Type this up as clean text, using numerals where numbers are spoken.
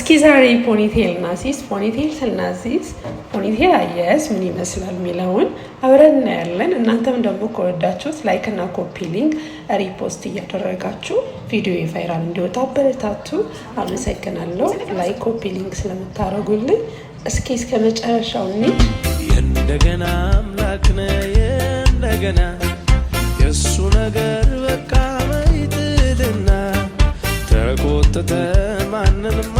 እስኪ ዛሬ ፖኒቴል እናሲስ ፖኒቴል ስናሲስ ፖኒቴል አያያዝ ምን ይመስላል የሚለውን አብረን እናያለን። እናንተም ደግሞ ከወዳችሁት ላይክ እና ኮፒ ሊንክ ሪፖስት እያደረጋችሁ ቪዲዮ ቫይራል እንዲወጣ አበረታቱ። አመሰግናለሁ ላይክ ኮፒ ሊንክ ስለምታደርጉልኝ። እስኪ እስከ መጨረሻው እንሂድ። እንደገና አምላክ ነህ እንደገና የሱ ነገር በቃ መይጥልና ተቆጥተ ማንንም